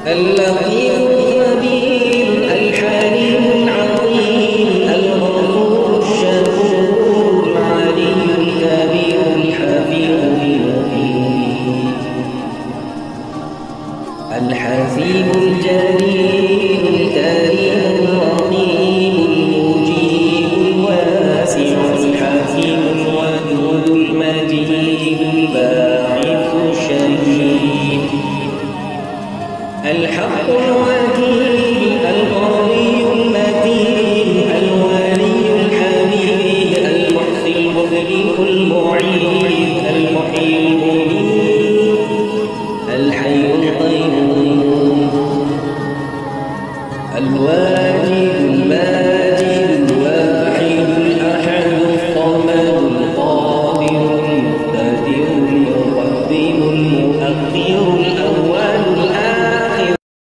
اللطيف الخبير الحليم العظيم الغفور الشكور العلي الكبير الحفيظ المقيم الحسيب الجليل الكريم الرقيب المجيب الواسع الحكيم الودود المجيد الباعث الشهيد الحق الوكيل القوي المتين الولي الحميد المحصي المخلق المعيد المحيي المميت الحي القيوم